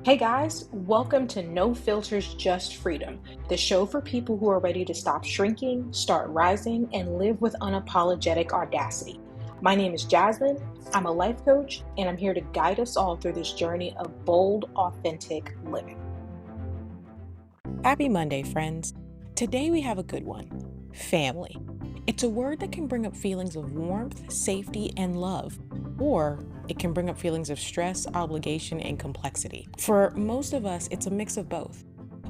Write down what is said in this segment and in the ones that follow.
Hey guys, welcome to No Filters, Just Freedom, the show for people who are ready to stop shrinking, start rising, and live with unapologetic audacity. My name is Jasmine, I'm a life coach, and I'm here to guide us all through this journey of bold, authentic living. Happy Monday, friends. Today we have a good one. Family. It's a word that can bring up feelings of warmth, safety, and love, or it can bring up feelings of stress, obligation, and complexity. For most of us, it's a mix of both.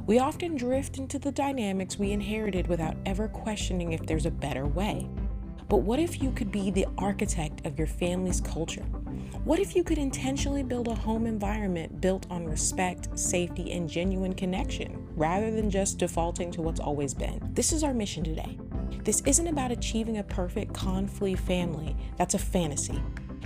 We often drift into the dynamics we inherited without ever questioning if there's a better way. But what if you could be the architect of your family's culture? What if you could intentionally build a home environment built on respect, safety, and genuine connection, rather than just defaulting to what's always been? This is our mission today. This isn't about achieving a perfect conflict family. That's a fantasy.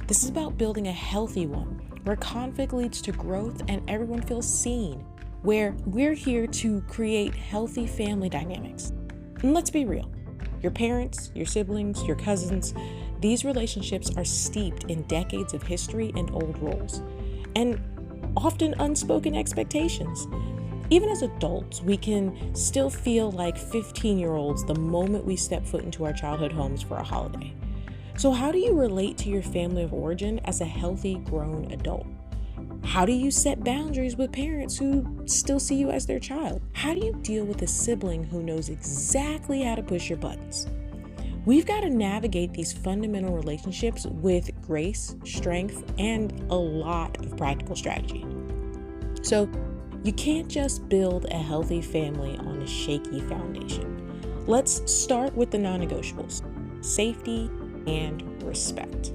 This is about building a healthy one, where conflict leads to growth and everyone feels seen, where we're here to create healthy family dynamics. And let's be real. Your parents, your siblings, your cousins, these relationships are steeped in decades of history and old roles, and often unspoken expectations. Even as adults, we can still feel like 15-year-olds the moment we step foot into our childhood homes for a holiday. So how do you relate to your family of origin as a healthy, grown adult? How do you set boundaries with parents who still see you as their child? How do you deal with a sibling who knows exactly how to push your buttons? We've got to navigate these fundamental relationships with grace, strength, and a lot of practical strategy. So you can't just build a healthy family on a shaky foundation. Let's start with the non-negotiables: safety and respect.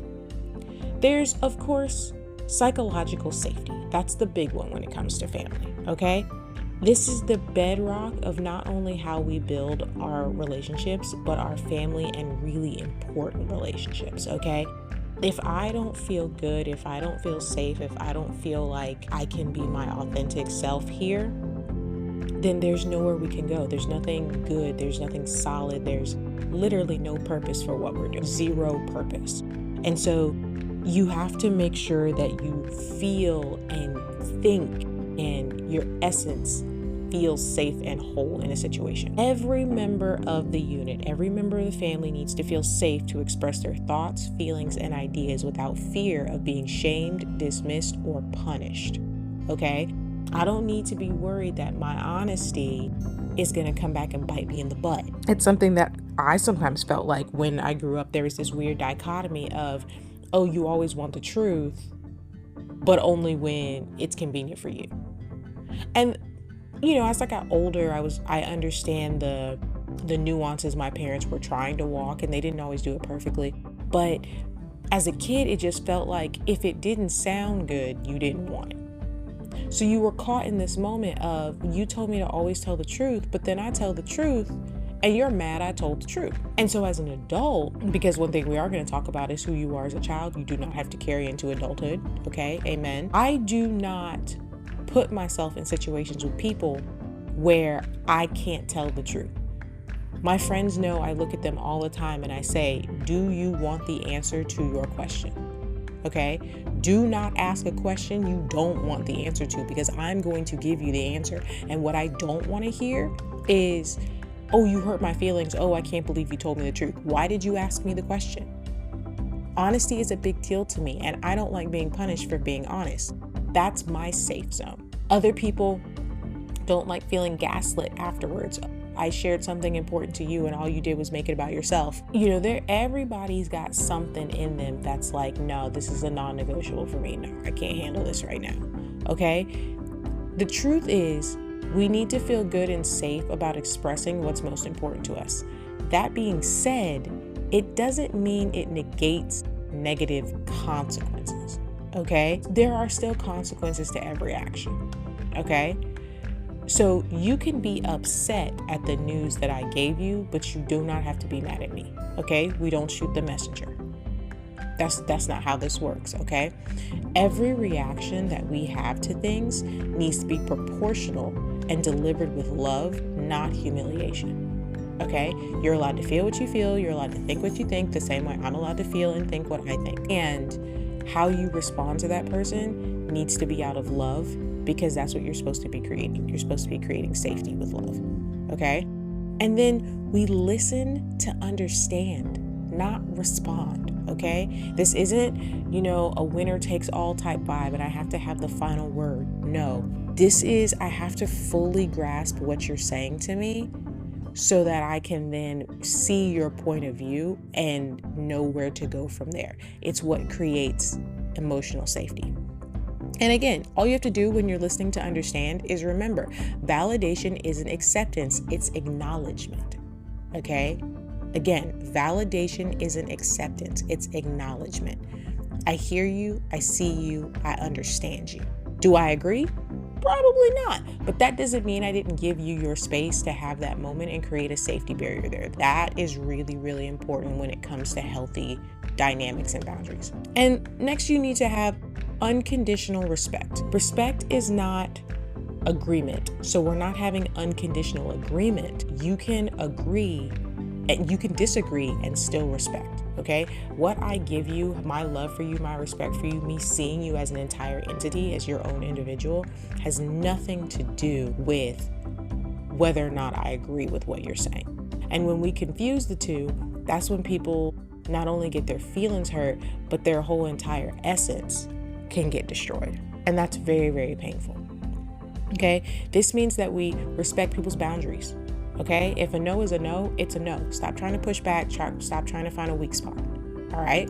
There's, of course, psychological safety. That's the big one when it comes to family, okay? This is the bedrock of not only how we build our relationships, but our family and really important relationships, okay? If I don't feel good, if I don't feel safe, if I don't feel like I can be my authentic self here, then there's nowhere we can go. There's nothing good. There's nothing solid. There's literally no purpose for what we're doing. Zero purpose. And so you have to make sure that you feel and think and your essence feels safe and whole in a situation. Every member of the unit, every member of the family needs to feel safe to express their thoughts, feelings, and ideas without fear of being shamed, dismissed, or punished. Okay? I don't need to be worried that my honesty is going to come back and bite me in the butt. It's something that I sometimes felt like when I grew up. There was this weird dichotomy of, oh, you always want the truth, but only when it's convenient for you. And as I got older, I understand the nuances my parents were trying to walk, and they didn't always do it perfectly. But as a kid, it just felt like if it didn't sound good, you didn't want it. So you were caught in this moment of, you told me to always tell the truth, but then I tell the truth and you're mad I told the truth. And so as an adult, because one thing we are going to talk about is who you are as a child, you do not have to carry into adulthood. Okay, amen. I do not put myself in situations with people where I can't tell the truth. My friends know I look at them all the time and I say, do you want the answer to your question? Okay? Do not ask a question you don't want the answer to, because I'm going to give you the answer. And what I don't want to hear is, oh, you hurt my feelings. Oh, I can't believe you told me the truth. Why did you ask me the question? Honesty is a big deal to me, and I don't like being punished for being honest. That's my safe zone. Other people don't like feeling gaslit afterwards. I shared something important to you and all you did was make it about yourself. Everybody's got something in them that's like, no, this is a non-negotiable for me. No, I can't handle this right now. Okay? The truth is, we need to feel good and safe about expressing what's most important to us. That being said, it doesn't mean it negates negative consequences. Okay? There are still consequences to every action. Okay? So you can be upset at the news that I gave you, but you do not have to be mad at me. Okay? We don't shoot the messenger. That's not how this works, okay? Every reaction that we have to things needs to be proportional and delivered with love, not humiliation. Okay? You're allowed to feel what you feel. You're allowed to think what you think the same way I'm allowed to feel and think what I think. And how you respond to that person needs to be out of love, because that's what you're supposed to be creating. You're supposed to be creating safety with love, okay? And then we listen to understand, not respond, okay? This isn't, a winner takes all type vibe and I have to have the final word. No, this is, I have to fully grasp what you're saying to me so that I can then see your point of view and know where to go from there. It's what creates emotional safety. And again, all you have to do when you're listening to understand is remember, validation isn't acceptance, it's acknowledgement, okay? Again, validation isn't acceptance, it's acknowledgement. I hear you, I see you, I understand you. Do I agree? Probably not, but that doesn't mean I didn't give you your space to have that moment and create a safety barrier there. That is really, really important when it comes to healthy dynamics and boundaries. And next, you need to have unconditional respect. Respect is not agreement. So we're not having unconditional agreement. You can agree and you can disagree and still respect, okay? What I give you, my love for you, my respect for you, me seeing you as an entire entity, as your own individual, has nothing to do with whether or not I agree with what you're saying. And when we confuse the two, that's when people not only get their feelings hurt, but their whole entire essence can get destroyed. And that's very, very painful. Okay? This means that we respect people's boundaries. Okay? If a no is a no, it's a no. Stop trying to push back. Stop trying to find a weak spot. All right?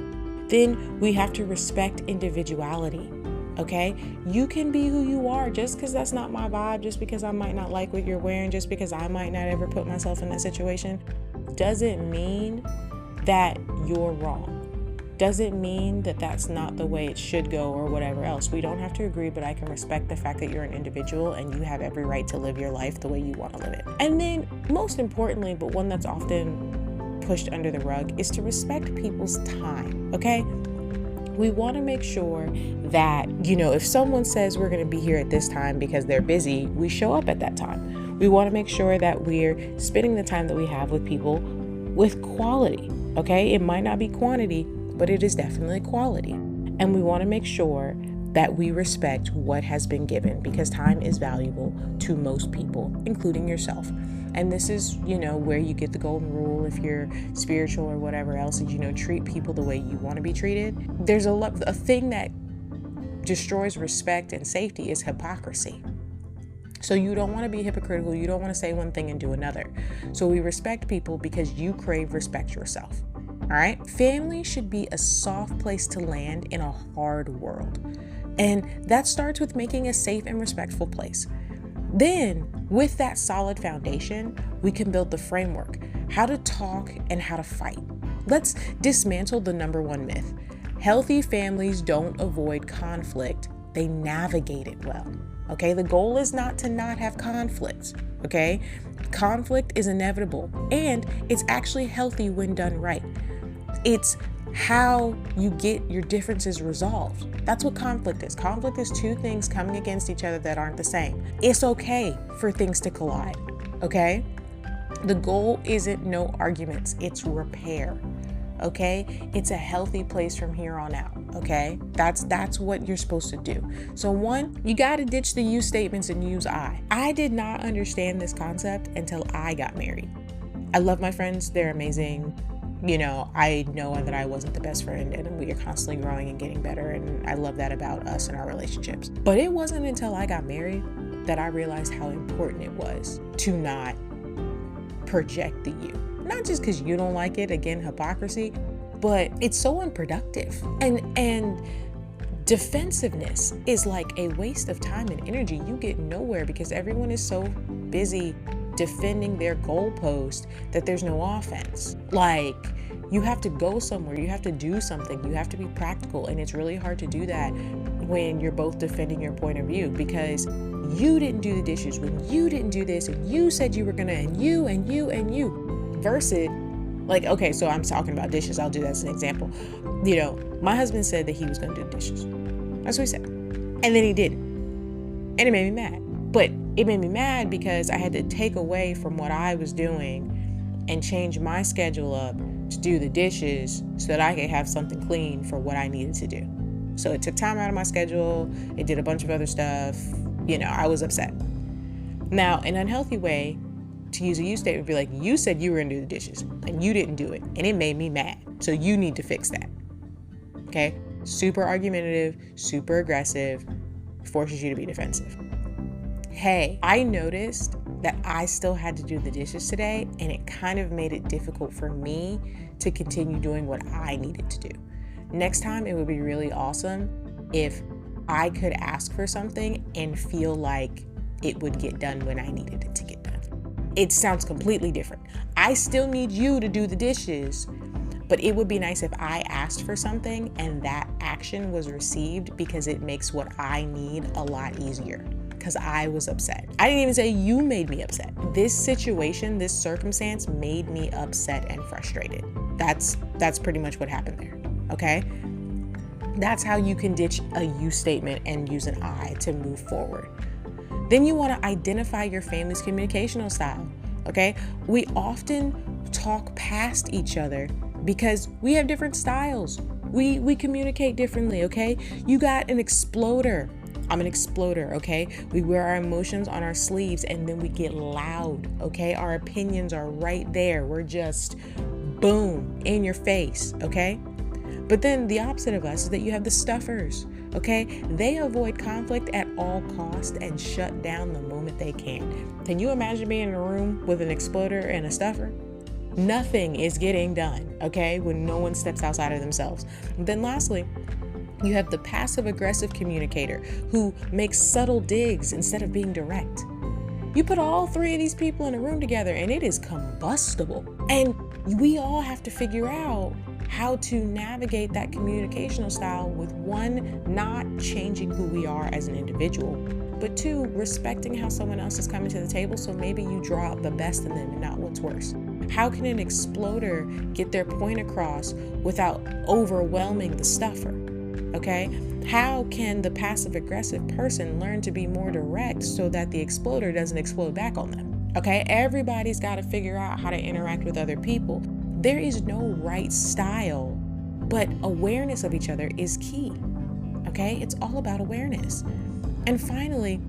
Then we have to respect individuality. Okay? You can be who you are just because that's not my vibe, just because I might not like what you're wearing, just because I might not ever put myself in that situation, doesn't mean that you're wrong. Doesn't mean that that's not the way it should go or whatever else. We don't have to agree, but I can respect the fact that you're an individual and you have every right to live your life the way you want to live it. And then most importantly, but one that's often pushed under the rug, is to respect people's time, okay? We want to make sure that, if someone says we're going to be here at this time because they're busy, we show up at that time. We want to make sure that we're spending the time that we have with people with quality, okay? It might not be quantity, but it is definitely quality. And we want to make sure that we respect what has been given, because time is valuable to most people, including yourself. And this is, where you get the golden rule if you're spiritual or whatever else, is, treat people the way you want to be treated. There's a thing that destroys respect and safety is hypocrisy. So you don't want to be hypocritical. You don't want to say one thing and do another. So we respect people because you crave respect yourself. All right. Family should be a soft place to land in a hard world. And that starts with making a safe and respectful place. Then, with that solid foundation, we can build the framework, how to talk and how to fight. Let's dismantle the number one myth. Healthy families don't avoid conflict. They navigate it well. Okay. The goal is not to not have conflict. Okay. Conflict is inevitable and it's actually healthy when done right. It's how you get your differences resolved. That's what conflict is. Conflict is two things coming against each other that aren't the same. It's okay for things to collide, okay? The goal isn't no arguments, it's repair, okay? It's a healthy place from here on out, okay? That's what you're supposed to do. So one, you got to ditch the you statements and use I. I did not understand this concept until I got married. I love my friends, they're amazing. I know that I wasn't the best friend and we are constantly growing and getting better. And I love that about us and our relationships. But it wasn't until I got married that I realized how important it was to not project the you. Not just because you don't like it, again, hypocrisy, but it's so unproductive. And defensiveness is like a waste of time and energy. You get nowhere because everyone is so busy defending their goalpost that there's no offense. Like, you have to go somewhere, you have to do something, you have to be practical, and it's really hard to do that when you're both defending your point of view, because you didn't do the dishes, when you didn't do this, and you said you were gonna, and you versus, like, okay, so I'm talking about dishes, I'll do that as an example. My husband said that he was gonna do the dishes. That's what he said, and then he didn't, and it made me mad. But it made me mad because I had to take away from what I was doing and change my schedule up to do the dishes so that I could have something clean for what I needed to do. So it took time out of my schedule. It did a bunch of other stuff. I was upset. Now, an unhealthy way to use a you statement would be like, you said you were going to do the dishes and you didn't do it. And it made me mad. So you need to fix that. Okay? Super argumentative, super aggressive, forces you to be defensive. Hey, I noticed that I still had to do the dishes today, and it kind of made it difficult for me to continue doing what I needed to do. Next time, it would be really awesome if I could ask for something and feel like it would get done when I needed it to get done. It sounds completely different. I still need you to do the dishes, but it would be nice if I asked for something and that action was received, because it makes what I need a lot easier. Because I was upset. I didn't even say you made me upset. This situation, this circumstance made me upset and frustrated. That's pretty much what happened there, okay? That's how you can ditch a you statement and use an I to move forward. Then you want to identify your family's communicational style, okay? We often talk past each other because we have different styles. We communicate differently, okay? You got an exploder. I'm an exploder, okay? We wear our emotions on our sleeves and then we get loud, okay? Our opinions are right there. We're just boom, in your face, okay? But then the opposite of us is that you have the stuffers, okay? They avoid conflict at all costs and shut down the moment they can. Can you imagine being in a room with an exploder and a stuffer? Nothing is getting done, okay? When no one steps outside of themselves. And then lastly, you have the passive-aggressive communicator who makes subtle digs instead of being direct. You put all three of these people in a room together and it is combustible. And we all have to figure out how to navigate that communicational style with, one, not changing who we are as an individual, but two, respecting how someone else is coming to the table, so maybe you draw out the best in them and not what's worse. How can an exploder get their point across without overwhelming the stuffer? Okay, how can the passive-aggressive person learn to be more direct so that the exploder doesn't explode back on them? Okay, everybody's got to figure out how to interact with other people. There is no right style, but awareness of each other is key. Okay, it's all about awareness. And finally,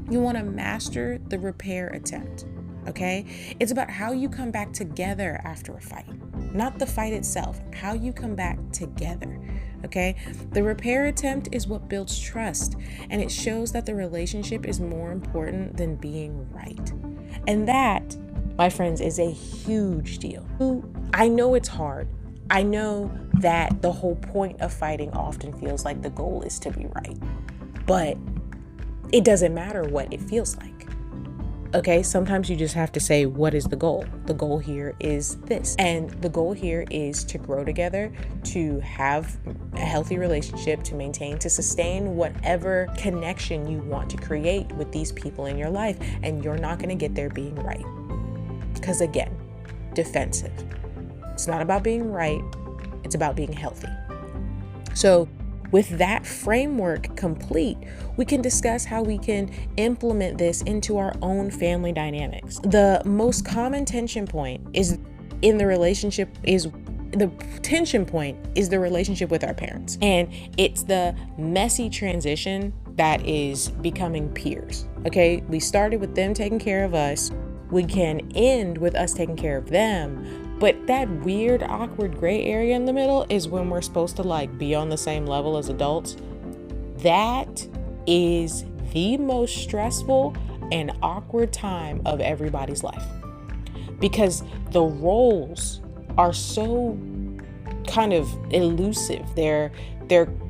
you want to master the repair attempt. Okay, it's about how you come back together after a fight, not the fight itself, how you come back together. Okay, the repair attempt is what builds trust, and it shows that the relationship is more important than being right. And that, my friends, is a huge deal. I know it's hard. I know that the whole point of fighting often feels like the goal is to be right, but it doesn't matter what it feels like. Okay, sometimes you just have to say, what is the goal? The goal here is this. And the goal here is to grow together, to have a healthy relationship, to maintain, to sustain whatever connection you want to create with these people in your life. And you're not going to get there being right. Because again, defensive. It's not about being right. It's about being healthy. So with that framework complete, we can discuss how we can implement this into our own family dynamics. The most common tension point is the relationship with our parents. And it's the messy transition that is becoming peers. Okay, we started with them taking care of us. We can end with us taking care of them. But that weird, awkward gray area in the middle is when we're supposed to be on the same level as adults. That is the most stressful and awkward time of everybody's life, because the roles are so kind of elusive. They're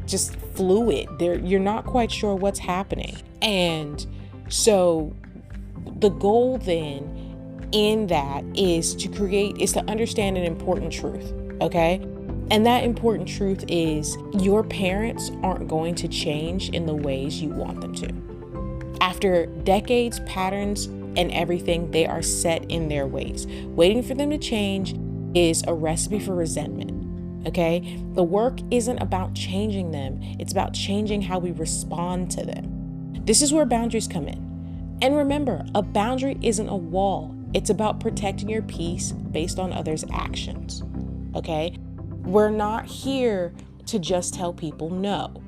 just fluid. You're not quite sure what's happening. And so the goal then in that is to understand an important truth, okay? And that important truth is your parents aren't going to change in the ways you want them to. After decades, patterns, and everything, they are set in their ways. Waiting for them to change is a recipe for resentment, okay? The work isn't about changing them. It's about changing how we respond to them. This is where boundaries come in. And remember, a boundary isn't a wall. It's about protecting your peace based on others' actions, okay? We're not here to just tell people no.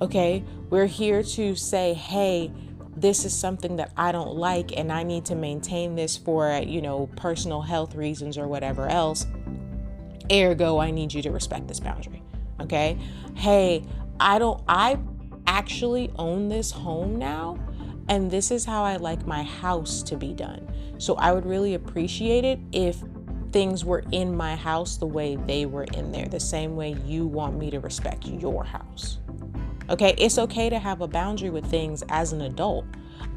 Okay, we're here to say, hey, this is something that I don't like and I need to maintain this for, personal health reasons or whatever else. Ergo, I need you to respect this boundary. Okay. Hey, I actually own this home now, and this is how I like my house to be done. So I would really appreciate it if things were in my house the way they were in there, the same way you want me to respect your house. Okay. It's okay to have a boundary with things as an adult.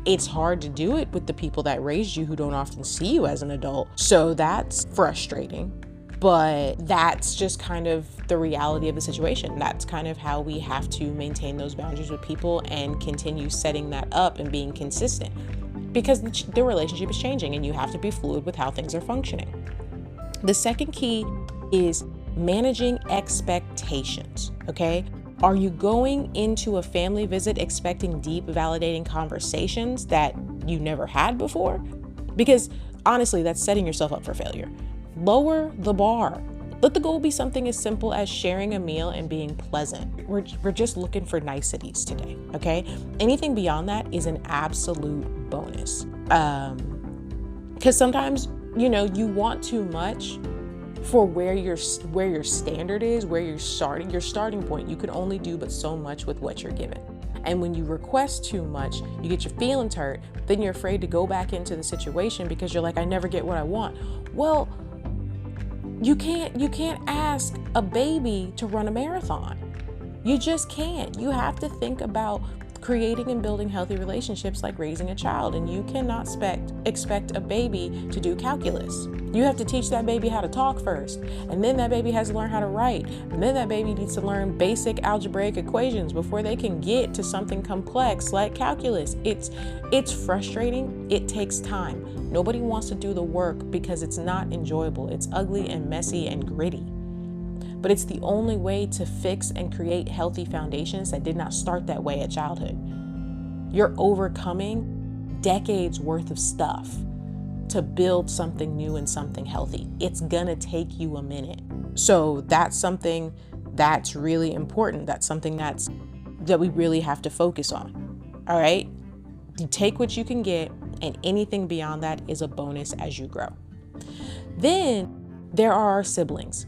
It's hard to do it with the people that raised you who don't often see you as an adult. So that's frustrating. But that's just kind of the reality of the situation. That's kind of how we have to maintain those boundaries with people and continue setting that up and being consistent, because the relationship is changing and you have to be fluid with how things are functioning. The second key is managing expectations, okay? Are you going into a family visit expecting deep, validating conversations that you never had before? Because honestly, that's setting yourself up for failure. Lower the bar. Let the goal be something as simple as sharing a meal and being pleasant. We're just looking for niceties today, okay? Anything beyond that is an absolute bonus. Because sometimes, you want too much for where your standard is, where your starting point. You can only do but so much with what you're given. And when you request too much, you get your feelings hurt. Then you're afraid to go back into the situation because you're like, I never get what I want. Well, you can't ask a baby to run a marathon. You just can't. You have to think about creating and building healthy relationships like raising a child, and you cannot expect a baby to do calculus. You have to teach that baby how to talk first, and then that baby has to learn how to write, and then that baby needs to learn basic algebraic equations before they can get to something complex like calculus. It's frustrating. It takes time. Nobody wants to do the work because it's not enjoyable. It's ugly and messy and gritty. But it's the only way to fix and create healthy foundations that did not start that way at childhood. You're overcoming decades worth of stuff to build something new and something healthy. It's gonna take you a minute. So that's something that's really important. That's something that we really have to focus on. All right? You take what you can get, and anything beyond that is a bonus as you grow. Then there are our siblings.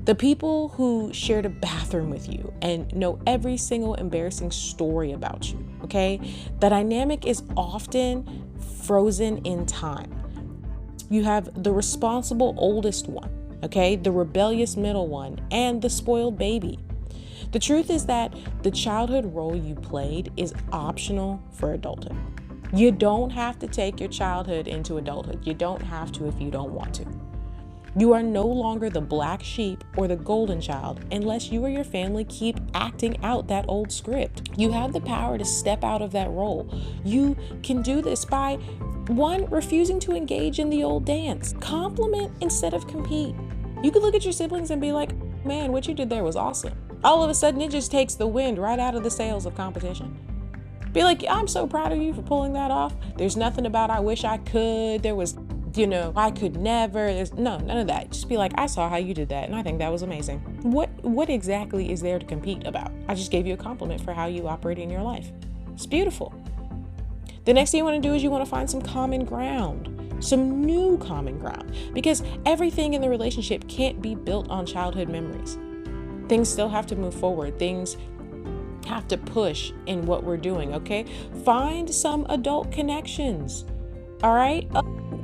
The people who shared a bathroom with you and know every single embarrassing story about you, okay? The dynamic is often frozen in time. You have the responsible oldest one, okay? The rebellious middle one, and the spoiled baby. The truth is that the childhood role you played is optional for adulthood. You don't have to take your childhood into adulthood. You don't have to if you don't want to. You are no longer the black sheep or the golden child unless you or your family keep acting out that old script. You have the power to step out of that role. You can do this by, one, refusing to engage in the old dance. Compliment instead of compete. You could look at your siblings and be like, man, what you did there was awesome. All of a sudden, it just takes the wind right out of the sails of competition. Be like, I'm so proud of you for pulling that off. There's nothing about I wish I could. There was I could never. There's none of that. Just be like, I saw how you did that, and I think that was amazing. What exactly is there to compete about? I just gave you a compliment for how you operate in your life. It's beautiful. The next thing you want to do is you want to find some common ground, some new common ground, because everything in the relationship can't be built on childhood memories. Things still have to move forward. Things have to push in what we're doing, okay? Find some adult connections, all right?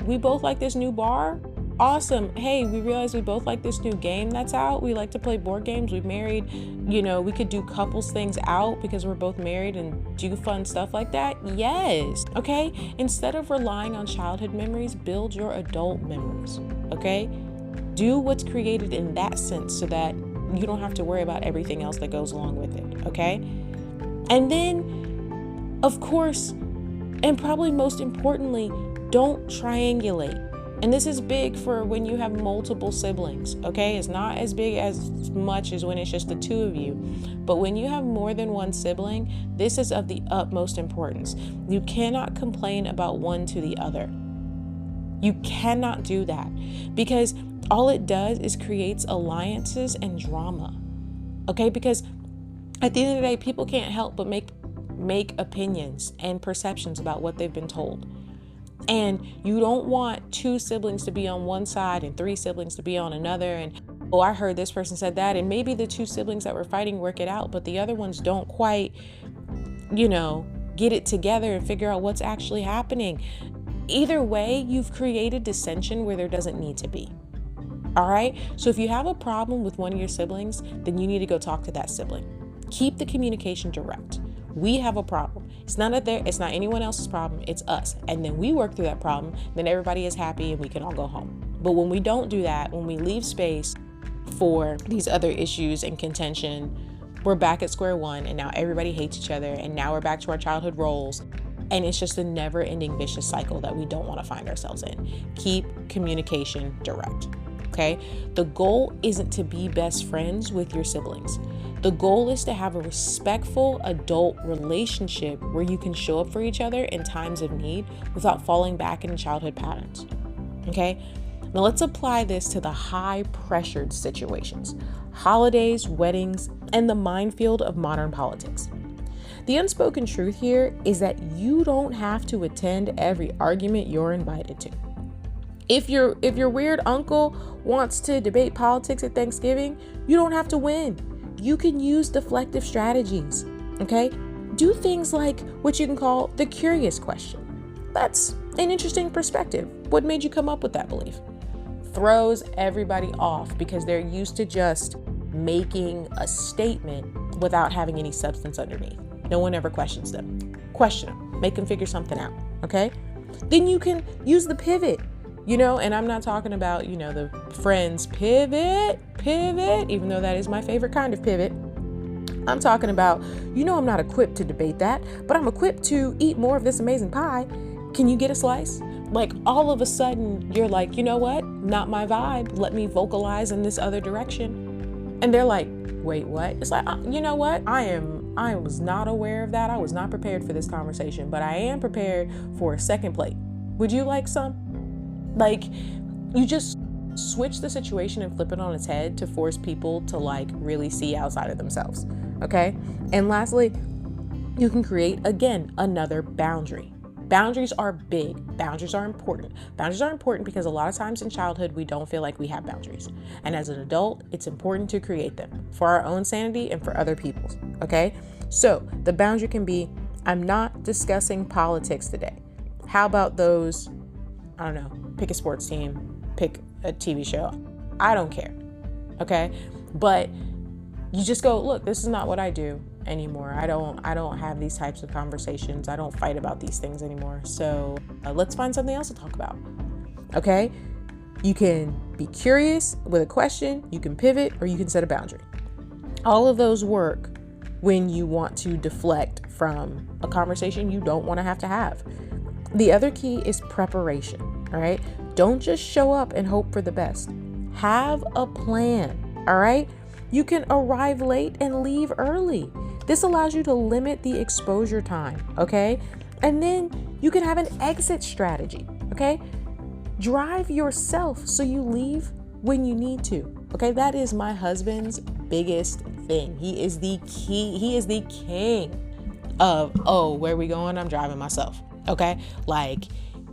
We both like this new bar. Awesome. Hey, we realize we both like this new game that's out. We like to play board games. We've married, we could do couples things out because we're both married and do fun stuff like that. Yes. Okay. Instead of relying on childhood memories, build your adult memories. Okay. Do what's created in that sense so that you don't have to worry about everything else that goes along with it. Okay. And then, of course, and probably most importantly, don't triangulate. And this is big for when you have multiple siblings, okay? It's not as big as much as when it's just the two of you. But when you have more than one sibling, this is of the utmost importance. You cannot complain about one to the other. You cannot do that because all it does is creates alliances and drama, okay? Because At the end of the day, people can't help but make opinions and perceptions about what they've been told. And you don't want 2 siblings to be on one side and 3 siblings to be on another. And, oh, I heard this person said that. And maybe the 2 siblings that were fighting work it out, but the other ones don't quite, get it together and figure out what's actually happening. Either way, you've created dissension where there doesn't need to be. All right. So if you have a problem with one of your siblings, then you need to go talk to that sibling. Keep the communication direct. We have a problem. It's not anyone else's problem. It's us. And then we work through that problem. Then everybody is happy and we can all go home. But when we don't do that, when we leave space for these other issues and contention, we're back at square one. And now everybody hates each other. And now we're back to our childhood roles. And it's just a never-ending vicious cycle that we don't want to find ourselves in. Keep communication direct. Okay? The goal isn't to be best friends with your siblings. The goal is to have a respectful adult relationship where you can show up for each other in times of need without falling back into childhood patterns. Okay? Now let's apply this to the high-pressured situations: holidays, weddings, and the minefield of modern politics. The unspoken truth here is that you don't have to attend every argument you're invited to. If your weird uncle wants to debate politics at Thanksgiving, you don't have to win. You can use deflective strategies, okay? Do things like what you can call the curious question. That's an interesting perspective. What made you come up with that belief? Throws everybody off because they're used to just making a statement without having any substance underneath. No one ever questions them. Question them. Make them figure something out, okay? Then you can use the pivot. And I'm not talking about, the Friends pivot, even though that is my favorite kind of pivot. I'm talking about, I'm not equipped to debate that, but I'm equipped to eat more of this amazing pie. Can you get a slice? Like all of a sudden you're like, you know what? Not my vibe. Let me vocalize in this other direction. And they're like, wait, what? It's like, you know what? I was not aware of that. I was not prepared for this conversation, but I am prepared for a second plate. Would you like some? Like, you just switch the situation and flip it on its head to force people to really see outside of themselves. Okay. And lastly, you can create, again, another boundary. Boundaries are big. Boundaries are important. Boundaries are important because a lot of times in childhood, we don't feel like we have boundaries. And as an adult, it's important to create them for our own sanity and for other people's. Okay. So the boundary can be, I'm not discussing politics today. How about those, I don't know, pick a sports team, pick a TV show. I don't care. Okay. But you just go, look, this is not what I do anymore. I don't have these types of conversations. I don't fight about these things anymore. So let's find something else to talk about. Okay. You can be curious with a question, you can pivot, or you can set a boundary. All of those work when you want to deflect from a conversation you don't want to have. The other key is preparation. All right. Don't just show up and hope for the best. Have a plan. All right. You can arrive late and leave early. This allows you to limit the exposure time. Okay. And then you can have an exit strategy. Okay. Drive yourself so you leave when you need to. Okay. That is my husband's biggest thing. He is the key. He is the king of, where are we going? I'm driving myself. Okay.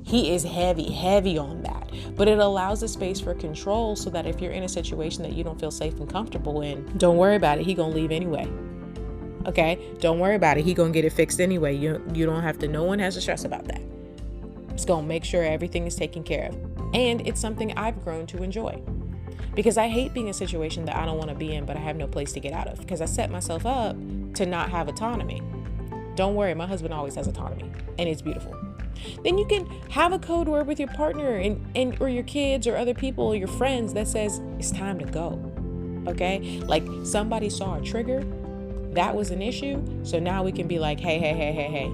He is heavy on that, but it allows the space for control so that if you're in a situation that you don't feel safe and comfortable in, don't worry about it. He gonna leave anyway. Okay. Don't worry about it. He gonna get it fixed anyway. You don't have to, no one has to stress about that. It's gonna make sure everything is taken care of. And it's something I've grown to enjoy because I hate being in a situation that I don't want to be in, but I have no place to get out of because I set myself up to not have autonomy. Don't worry. My husband always has autonomy and it's beautiful. Then you can have a code word with your partner and or your kids or other people or your friends that says it's time to go. Okay. Like somebody saw a trigger. That was an issue. So now we can be like, hey,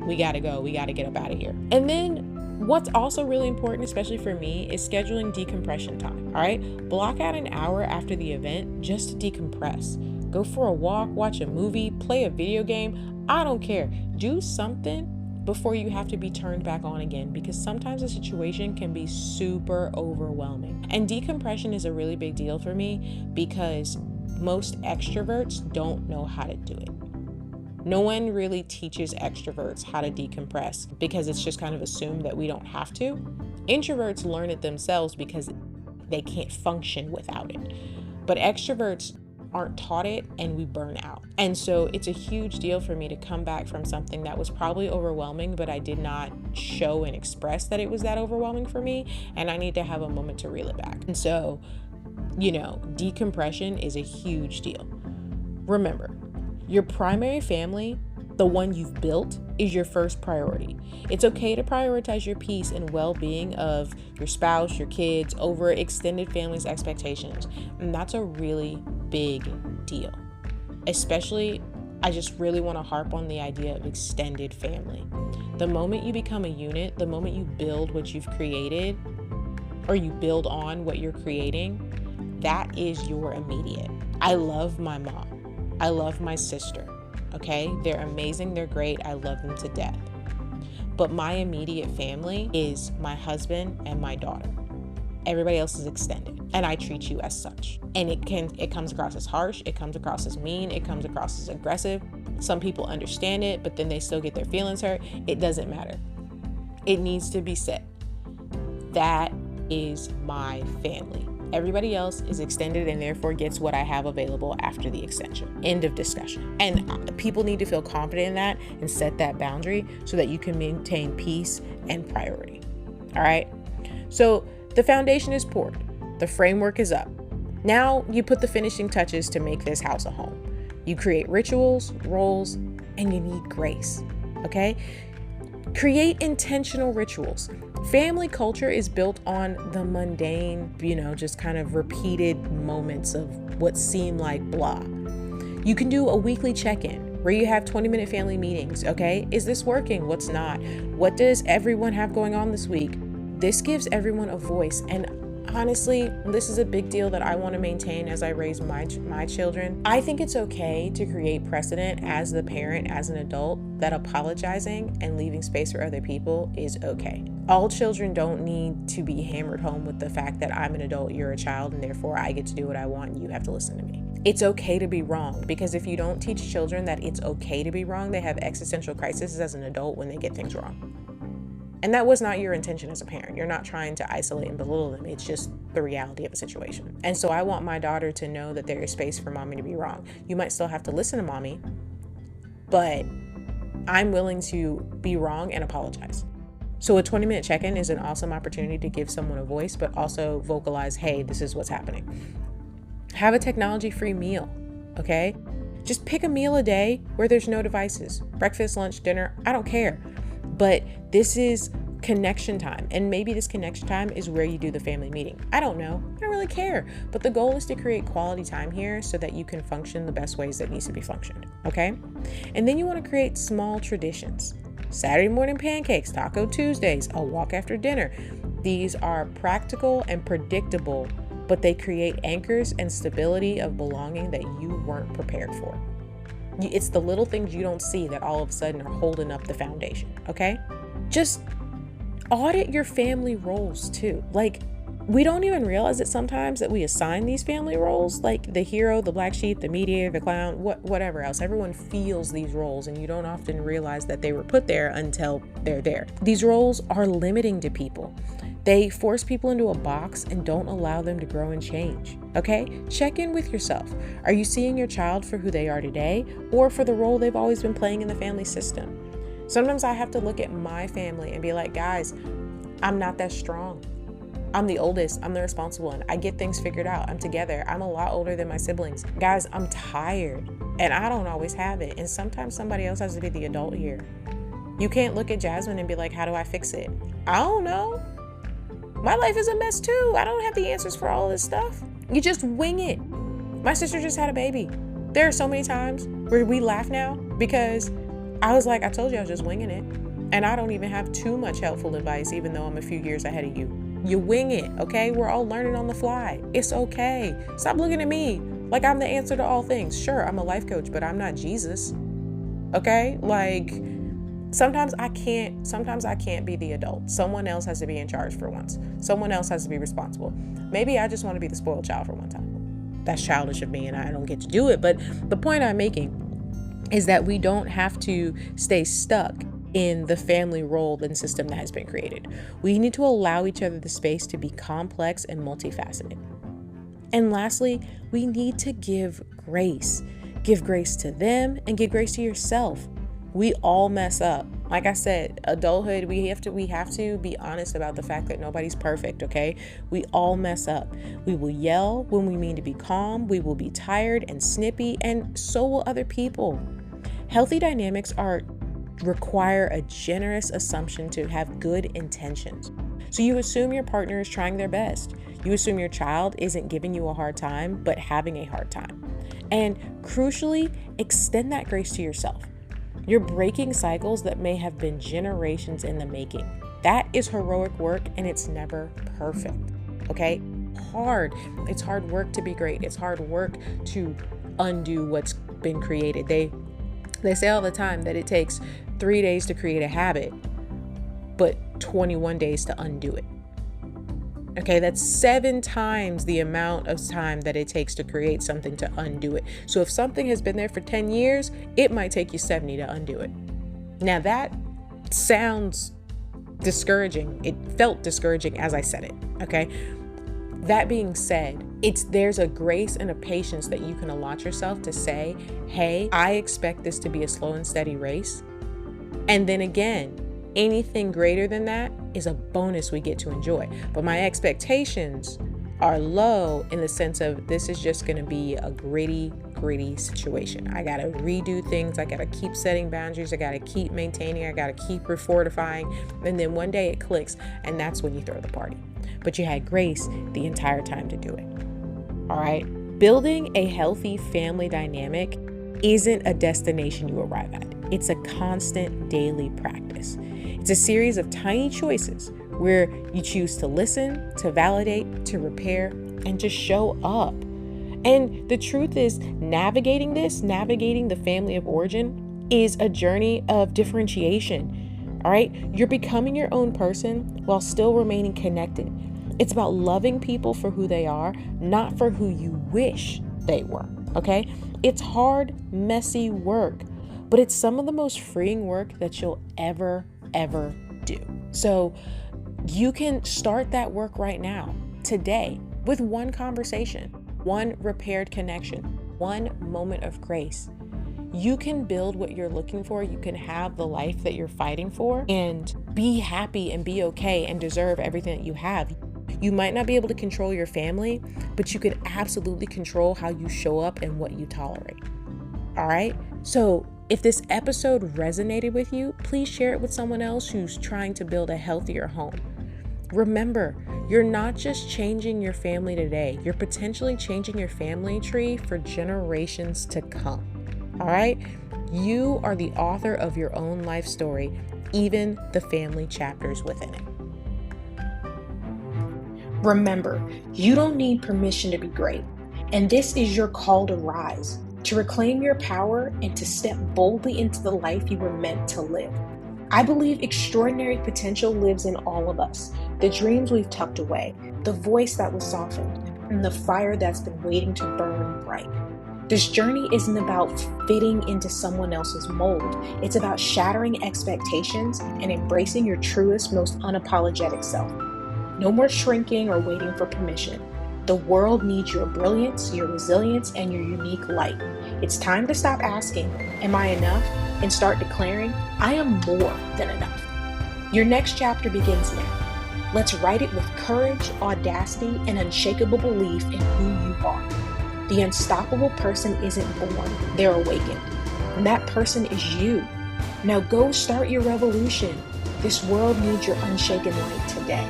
we got to go. We got to get up out of here. And then what's also really important, especially for me, is scheduling decompression time. All right. Block out an hour after the event just to decompress. Go for a walk, watch a movie, play a video game. I don't care. Do something before you have to be turned back on again, because sometimes a situation can be super overwhelming. And decompression is a really big deal for me because most extroverts don't know how to do it. No one really teaches extroverts how to decompress because it's just kind of assumed that we don't have to. Introverts learn it themselves because they can't function without it. But extroverts aren't taught it, and we burn out. And so it's a huge deal for me to come back from something that was probably overwhelming, but I did not show and express that it was that overwhelming for me. And I need to have a moment to reel it back. And so, decompression is a huge deal. Remember, your primary family, the one you've built, is your first priority. It's okay to prioritize your peace and well-being of your spouse, your kids, over extended family's expectations. And that's a really big deal. Especially, I just really want to harp on the idea of extended family. The moment you become a unit, the moment you build what you've created, or you build on what you're creating, that is your immediate. I love my mom. I love my sister, okay? They're amazing, they're great, I love them to death. But my immediate family is my husband and my daughter. Everybody else is extended, and I treat you as such. And it comes across as harsh, it comes across as mean, it comes across as aggressive. Some people understand it, but then they still get their feelings hurt. It doesn't matter. It needs to be said. That is my family. Everybody else is extended and therefore gets what I have available after the extension. End of discussion. And people need to feel confident in that and set that boundary so that you can maintain peace and priority. All right. So the foundation is poured. The framework is up. Now you put the finishing touches to make this house a home. You create rituals, roles, and you need grace. Okay. Create intentional rituals. Family culture is built on the mundane, just kind of repeated moments of what seem like blah. You can do a weekly check-in where you have 20-minute family meetings, okay? Is this working? What's not? What does everyone have going on this week? This gives everyone a voice. And honestly, this is a big deal that I want to maintain as I raise my children. I think it's okay to create precedent as the parent, as an adult, that apologizing and leaving space for other people is okay. All children don't need to be hammered home with the fact that I'm an adult, you're a child, and therefore I get to do what I want and you have to listen to me. It's okay to be wrong, because if you don't teach children that it's okay to be wrong, they have existential crises as an adult when they get things wrong. And that was not your intention as a parent. You're not trying to isolate and belittle them. It's just the reality of a situation. And so I want my daughter to know that there is space for mommy to be wrong. You might still have to listen to mommy, but I'm willing to be wrong and apologize. So a 20-minute check-in is an awesome opportunity to give someone a voice, but also vocalize, hey, this is what's happening. Have a technology-free meal, okay? Just pick a meal a day where there's no devices. Breakfast, lunch, dinner, I don't care. But this is connection time. And maybe this connection time is where you do the family meeting. I don't know. I don't really care. But the goal is to create quality time here so that you can function the best ways that needs to be functioned, okay? And then you want to create small traditions. Saturday morning pancakes, Taco Tuesdays, a walk after dinner. These are practical and predictable, but they create anchors and stability of belonging that you weren't prepared for. It's the little things you don't see that all of a sudden are holding up the foundation, okay? Just audit your family roles too. Like, we don't even realize it sometimes that we assign these family roles, like the hero, the black sheep, the mediator, the clown, whatever else. Everyone feels these roles, and you don't often realize that they were put there until they're there. These roles are limiting to people. They force people into a box and don't allow them to grow and change, okay? Check in with yourself. Are you seeing your child for who they are today, or for the role they've always been playing in the family system? Sometimes I have to look at my family and be like, guys, I'm not that strong. I'm the oldest, I'm the responsible one. I get things figured out, I'm together. I'm a lot older than my siblings. Guys, I'm tired, and I don't always have it. And sometimes somebody else has to be the adult here. You can't look at Jasmine and be like, how do I fix it? I don't know. My life is a mess too. I don't have the answers for all this stuff. You just wing it. My sister just had a baby. There are so many times where we laugh now because I was like, I told you I was just winging it. And I don't even have too much helpful advice, even though I'm a few years ahead of you. You wing it, okay? We're all learning on the fly. It's okay. Stop looking at me like I'm the answer to all things. Sure, I'm a life coach, but I'm not Jesus, okay? Like, sometimes I can't be the adult. Someone else has to be in charge for once. Someone else has to be responsible. Maybe I just want to be the spoiled child for one time. that's childish of me and I don't get to do it. But the point I'm making is that we don't have to stay stuck in the family role and system that has been created. We need to allow each other the space to be complex and multifaceted. And lastly, we need to give grace. Give grace to them and give grace to yourself. We all mess up. Like I said, adulthood, we have to be honest about the fact that nobody's perfect, okay? We all mess up. We will yell when we mean to be calm. We will be tired and snippy, and so will other people. Healthy dynamics require a generous assumption to have good intentions. So you assume your partner is trying their best. You assume your child isn't giving you a hard time, but having a hard time. And crucially, extend that grace to yourself. You're breaking cycles that may have been generations in the making. That is heroic work, and it's never perfect, okay? It's hard work to be great. It's hard work to undo what's been created. They say all the time that it takes 3 days to create a habit, but 21 days to undo it. Okay, that's 7 times the amount of time that it takes to create something to undo it. So if something has been there for 10 years, it might take you 70 to undo it. Now that sounds discouraging. It felt discouraging as I said it, okay? That being said, there's a grace and a patience that you can allot yourself to say, hey, I expect this to be a slow and steady race. And then again, anything greater than that is a bonus we get to enjoy. But my expectations are low in the sense of this is just going to be a gritty situation. I got to redo things. I got to keep setting boundaries. I got to keep maintaining. I got to keep refortifying. And then one day it clicks, and that's when you throw the party. But you had grace the entire time to do it. All right. Building a healthy family dynamic isn't a destination you arrive at. It's a constant daily practice. It's a series of tiny choices where you choose to listen, to validate, to repair, and to show up. And the truth is, navigating the family of origin is a journey of differentiation. All right? You're becoming your own person while still remaining connected. It's about loving people for who they are, not for who you wish they were. Okay? It's hard, messy work, but it's some of the most freeing work that you'll ever do. So you can start that work right now, today, with one conversation, one repaired connection, one moment of grace. You can build what you're looking for. You can have the life that you're fighting for and be happy and be okay and deserve everything that you have. You might not be able to control your family, but you could absolutely control how you show up and what you tolerate. All right? So if this episode resonated with you, please share it with someone else who's trying to build a healthier home. Remember, you're not just changing your family today, you're potentially changing your family tree for generations to come. All right? You are the author of your own life story, even the family chapters within it. Remember, you don't need permission to be great, and this is your call to rise, to reclaim your power, and to step boldly into the life you were meant to live. I believe extraordinary potential lives in all of us, the dreams we've tucked away, the voice that was softened, and the fire that's been waiting to burn bright. This journey isn't about fitting into someone else's mold. It's about shattering expectations and embracing your truest, most unapologetic self. No more shrinking or waiting for permission. The world needs your brilliance, your resilience, and your unique light. It's time to stop asking, am I enough? And start declaring, I am more than enough. Your next chapter begins now. Let's write it with courage, audacity, and unshakable belief in who you are. The unstoppable person isn't born, they're awakened. And that person is you. Now go start your revolution. This world needs your unshaken light today.